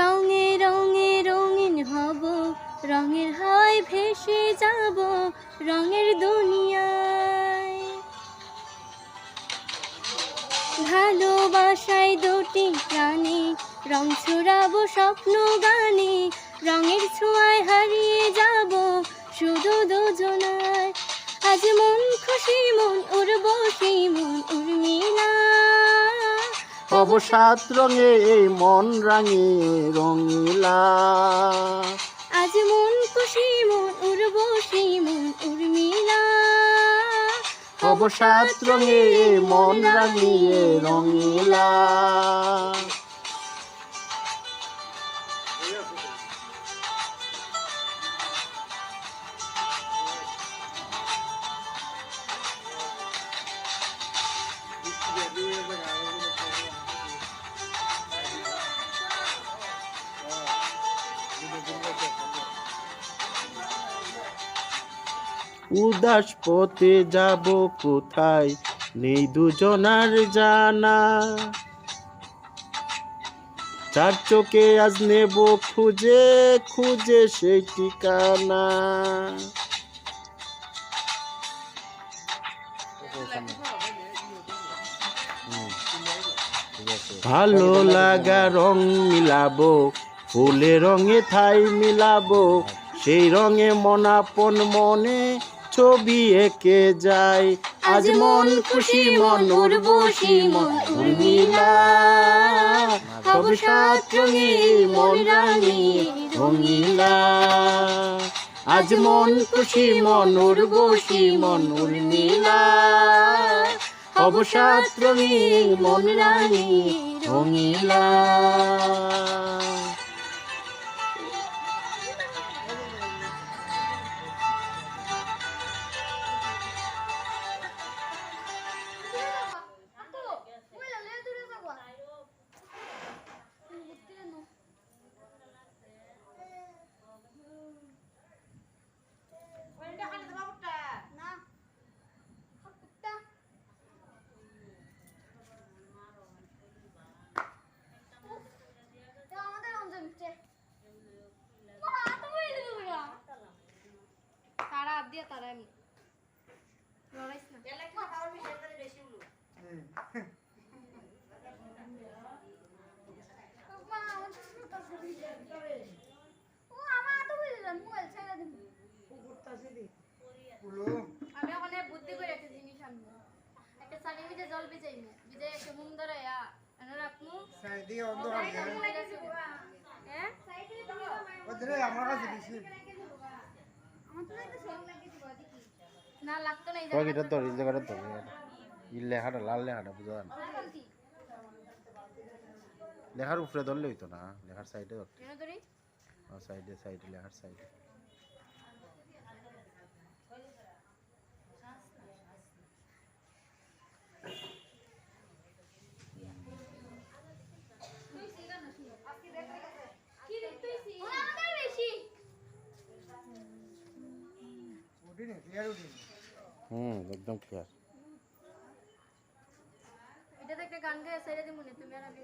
রঙে রঙে রঙিন হব, রঙের হাওয়ায় ভেসে যাব রঙের দুনিয়ায়। ভালোবাসায় দুটি প্রাণে রং ছড়াবো স্বপ্ন গানে, রঙের ছোঁয়ায় হারিয়ে যাব শুধু দুজনায়। আজ মন খুশি মন উর্বশী মন উর্মিলা, হব সাত রঙে এই মন রাঙিয়ে রঙিলা। আজ মন খুশি মন উর্বশী মন উর্মিলা, হব সাত রঙে এই মন রাঙিয়ে রঙিলা। উদাস পথে যাব কোথায় নেই দুজনার জানা, চার চোখে আজ নেব খুঁজে খুঁজে সেই ঠিকানা। ভালো লাগা রং মিলাবো, ফুলে রঙে ঠাই মিলাবো, সেই রঙে মনাপন মনে ছবি এঁকে যায়। আজ মন খুশি মন উর্বশী মন উর্মিলা, হব সাত রঙে মন রাঙিয়ে রঙিলা। আজ মন খুশি মন উর্বশী মন উর্মিলা, হব সাত রঙে মন রাঙিয়ে রঙিলা। তারা দিয়ে তারা আমি লড়াইছ না আমি ওখানে বুদ্ধি করে একটা জিনিস আনবো, একটা সানি ভিজে জল ভিজাইমু, ভিজে একটা মুম ধরাইয়া এনে রাখমু সাইডে অন্ধকার হ্যাঁ সাইডে দাও ওদের আমার কাছে বেশি আমার তো একটা সং লাগিয়ে দিব দেখি না লাগতো না। এই জায়গাটা তো এই জায়গাটা তো এই লেখাটা লাল লেখাটা বুঝা না, লেখার উপরে ধরলে হইতো না, লেখার সাইডে ধরতে। কেন ধরি? সাইডে সাইডে লেখার সাইডে। একদম ক্লিয়ার। এটা একটা গান গায়ে সাইডে দিমু না তুমি আর আমি।